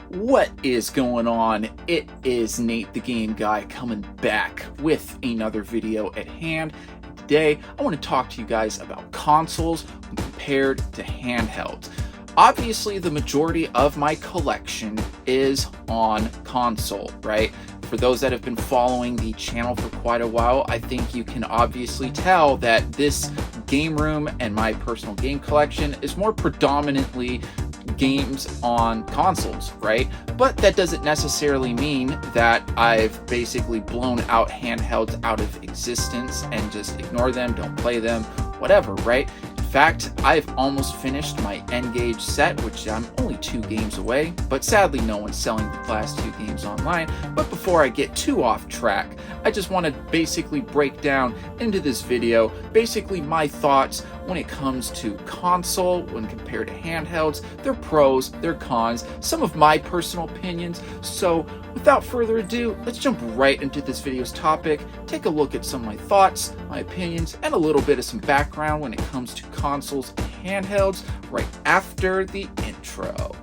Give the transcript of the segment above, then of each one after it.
What is going on? It is Nate the Game Guy coming back with another video at hand. Today, I want to talk to you guys about consoles compared to handhelds. Obviously, the majority of my collection is on console, right? For those that have been following the channel for quite a while, I think you can obviously tell that this game room and my personal game collection is more predominantly games on consoles, right? But that doesn't necessarily mean that I've basically blown out handhelds out of existence and just ignore them, don't play them, whatever, right? In fact, I've almost finished my N-Gage set, which I'm only 2 games away, but sadly no one's selling the last 2 games online. But before I get too off track, I just want to basically break down into this video basically my thoughts when it comes to console when compared to handhelds, their pros, their cons, some of my personal opinions. So without further ado, let's jump right into this video's topic, take a look at some of my thoughts, my opinions, and a little bit of some background when it comes to consoles and handhelds right after the intro.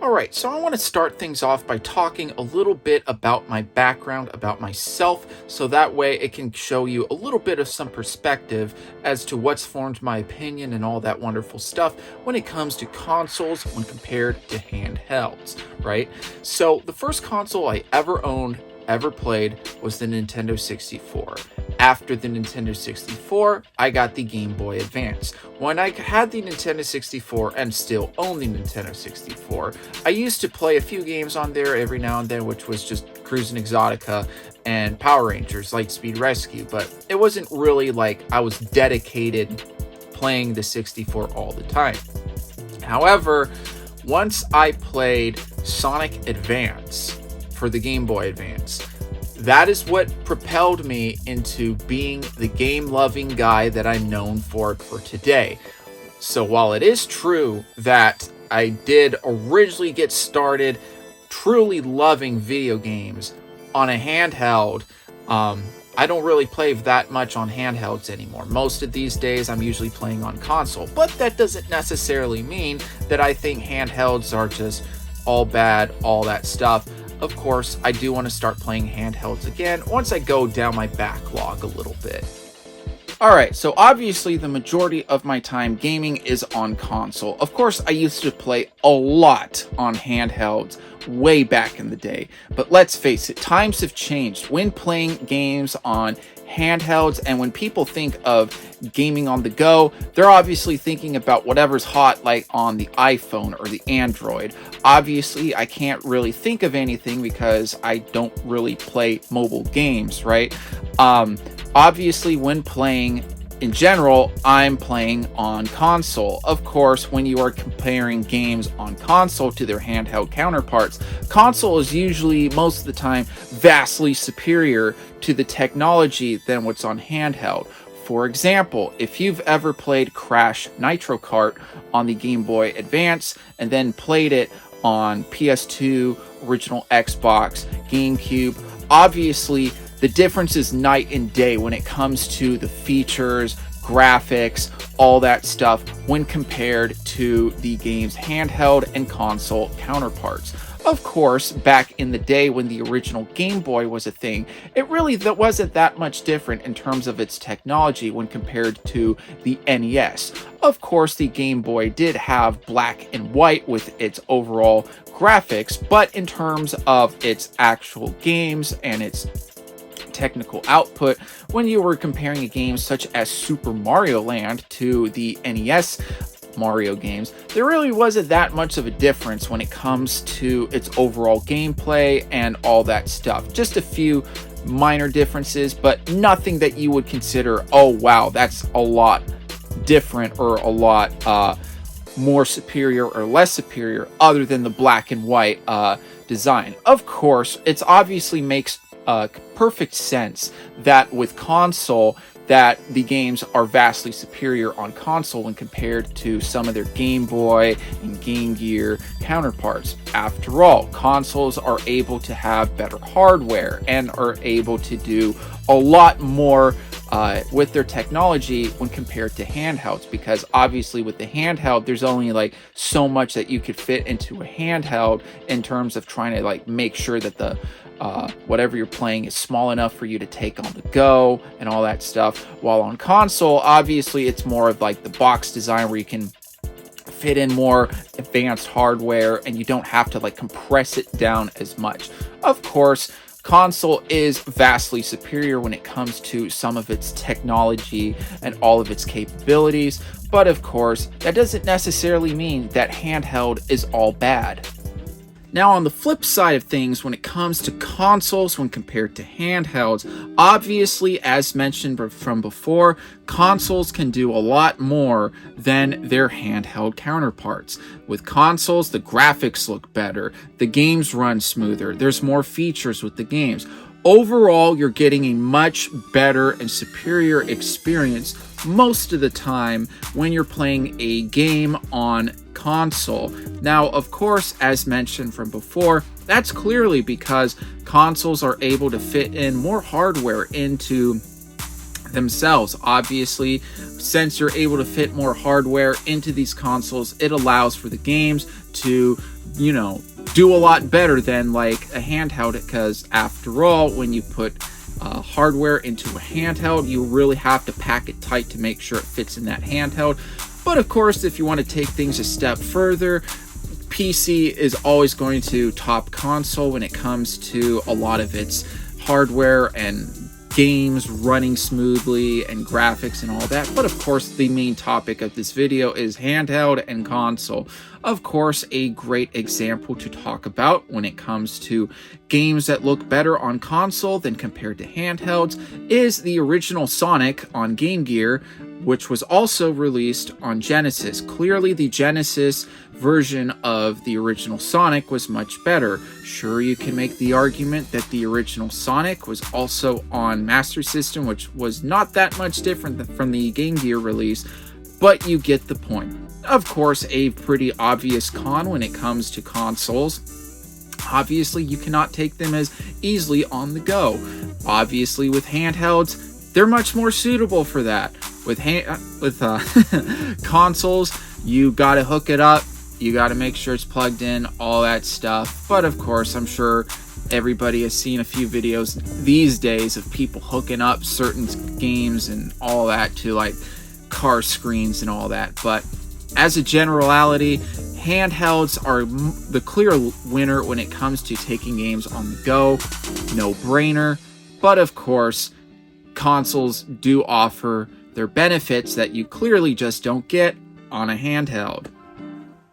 Alright, so I want to start things off by talking a little bit about my background, about myself, so that way it can show you a little bit of some perspective as to what's formed my opinion and all that wonderful stuff when it comes to consoles when compared to handhelds, right? So the first console I ever owned, ever played, was the Nintendo 64. After the Nintendo 64, I got the Game Boy Advance. When I had the Nintendo 64 and still own the Nintendo 64, I used to play a few games on there every now and then, which was just Cruis'n Exotica and Power Rangers Lightspeed Rescue, but it wasn't really like I was dedicated playing the 64 all the time. However, once I played Sonic Advance for the Game Boy Advance, that is what propelled me into being the game-loving guy that I'm known for today. So while it is true that I did originally get started truly loving video games on a handheld, I don't really play that much on handhelds anymore. Most of these days I'm usually playing on console, but that doesn't necessarily mean that I think handhelds are just all bad, all that stuff. Of course, I do want to start playing handhelds again once I go down my backlog a little bit. Alright, so obviously the majority of my time gaming is on console. Of course, I used to play a lot on handhelds way back in the day. But let's face it, times have changed. When playing games on handhelds and when people think of gaming on the go, they're obviously thinking about whatever's hot, like on the iPhone or the Android. Obviously, I can't really think of anything because I don't really play mobile games, right? Obviously, when playing in general, I'm playing on console. Of course, when you are comparing games on console to their handheld counterparts, console is usually, most of the time, vastly superior to the technology than what's on handheld. For example, if you've ever played Crash Nitro Kart on the Game Boy Advance and then played it on PS2, original Xbox, GameCube, obviously the difference is night and day when it comes to the features, graphics, all that stuff when compared to the game's handheld and console counterparts. Of course, back in the day when the original Game Boy was a thing, it really wasn't that much different in terms of its technology when compared to the NES. Of course, the Game Boy did have black and white with its overall graphics, but in terms of its actual games and its technical output, when you were comparing a game such as Super Mario Land to the NES Mario games, there really wasn't that much of a difference when it comes to its overall gameplay and all that stuff. Just a few minor differences, but nothing that you would consider, oh wow, that's a lot different or a lot more superior or less superior other than the black and white design. Of course, it's obviously makes perfect sense that with console that the games are vastly superior on console when compared to some of their Game Boy and Game Gear counterparts. After all, consoles are able to have better hardware and are able to do a lot more with their technology when compared to handhelds, because obviously with the handheld there's only like so much that you could fit into a handheld in terms of trying to like make sure that the whatever you're playing is small enough for you to take on the go and all that stuff. While on console, obviously it's more of like the box design where you can fit in more advanced hardware and you don't have to like compress it down as much. Of course, console is vastly superior when it comes to some of its technology and all of its capabilities, but of course, that doesn't necessarily mean that handheld is all bad. Now, on the flip side of things, when it comes to consoles when compared to handhelds, obviously, as mentioned from before, consoles can do a lot more than their handheld counterparts. With consoles, the graphics look better, the games run smoother, there's more features with the games. Overall, you're getting a much better and superior experience most of the time when you're playing a game on console. Now, of course, as mentioned from before, that's clearly because consoles are able to fit in more hardware into themselves. Obviously, since you're able to fit more hardware into these consoles, it allows for the games to, do a lot better than like a handheld, because after all, when you put hardware into a handheld, you really have to pack it tight to make sure it fits in that handheld. But of course, if you want to take things a step further, PC is always going to top console when it comes to a lot of its hardware and games running smoothly and graphics and all that. But of course, the main topic of this video is handheld and console. Of course, a great example to talk about when it comes to games that look better on console than compared to handhelds is the original Sonic on Game Gear, which was also released on Genesis. Clearly, the Genesis version of the original Sonic was much better. Sure, you can make the argument that the original Sonic was also on Master System, which was not that much different from the Game Gear release, but you get the point. Of course, a pretty obvious con when it comes to consoles. Obviously, you cannot take them as easily on the go. Obviously, with handhelds, they're much more suitable for that. With consoles, you gotta hook it up, you gotta make sure it's plugged in, all that stuff. But of course, I'm sure everybody has seen a few videos these days of people hooking up certain games and all that to like car screens and all that. But as a generality, handhelds are the clear winner when it comes to taking games on the go. No brainer. But of course, consoles do offer their benefits that you clearly just don't get on a handheld.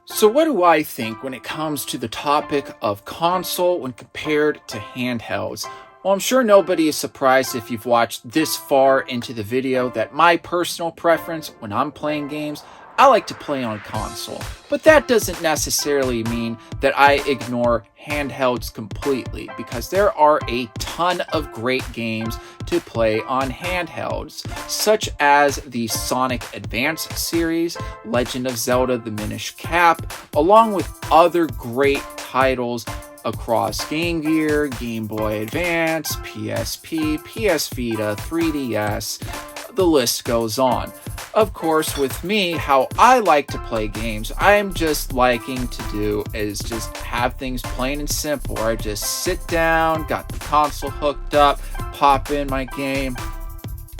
So what do I think when it comes to the topic of console when compared to handhelds? Well, I'm sure nobody is surprised if you've watched this far into the video that my personal preference when I'm playing games, I like to play on console. But that doesn't necessarily mean that I ignore handhelds completely, because there are a ton of great games to play on handhelds, such as the Sonic Advance series, Legend of Zelda: The Minish Cap, along with other great titles across Game Gear, Game Boy Advance, PSP, PS Vita, 3DS, the list goes on. Of course, with me, how I like to play games, I'm just liking to do is just have things plain and simple, where I just sit down, got the console hooked up, pop in my game,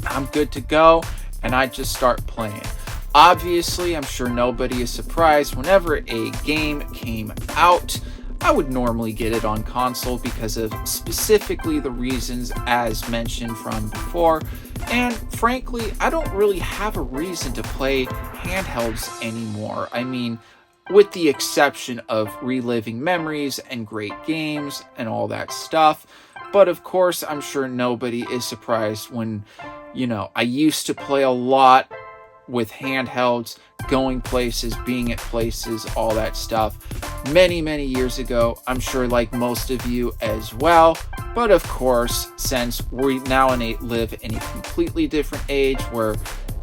I'm good to go, and I just start playing. Obviously, I'm sure nobody is surprised whenever a game came out, I would normally get it on console because of specifically the reasons as mentioned from before. And frankly, I don't really have a reason to play handhelds anymore. I mean, with the exception of reliving memories and great games and all that stuff. But of course, I'm sure nobody is surprised when, I used to play a lot with handhelds, going places, being at places, all that stuff. many, many years ago. I'm sure like most of you as well. But of course, since we now live in a completely different age where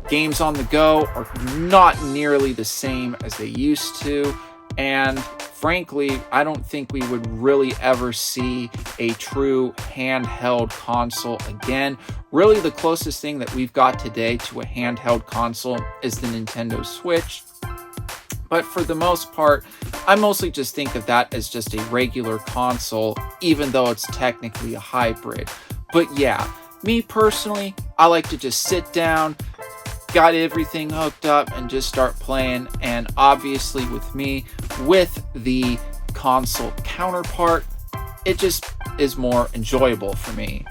games on the go are not nearly the same as they used to, and frankly, I don't think we would really ever see a true handheld console again. Really, the closest thing that we've got today to a handheld console is the Nintendo Switch. But for the most part, I mostly just think of that as just a regular console, even though it's technically a hybrid. But yeah, me personally, I like to just sit down, got everything hooked up, and just start playing. And obviously with me, with the console counterpart, it just is more enjoyable for me.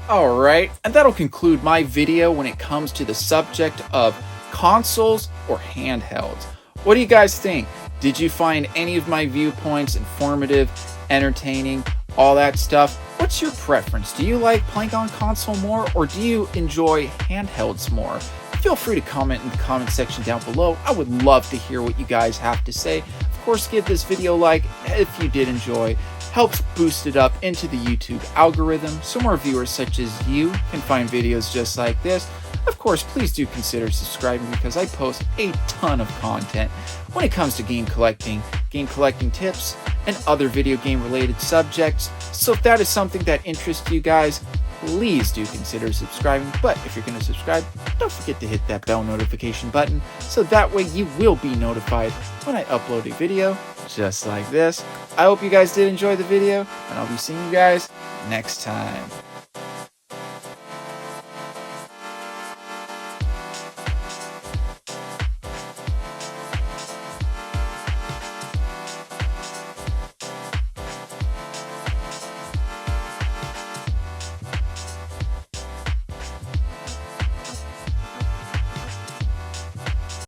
Alright, and that'll conclude my video when it comes to the subject of consoles or handhelds. What do you guys think? Did you find any of my viewpoints informative, entertaining, all that stuff? What's your preference? Do you like playing on console more, or do you enjoy handhelds more? Feel free to comment in the comment section down below. I would love to hear what you guys have to say. Of course, give this video a like if you did enjoy. Helps boost it up into the YouTube algorithm so more viewers such as you can find videos just like this. Of course, please do consider subscribing because I post a ton of content when it comes to game collecting tips, and other video game related subjects. So if that is something that interests you guys, please do consider subscribing. But if you're going to subscribe, don't forget to hit that bell notification button so that way you will be notified when I upload a video just like this. I hope you guys did enjoy the video, and I'll be seeing you guys next time.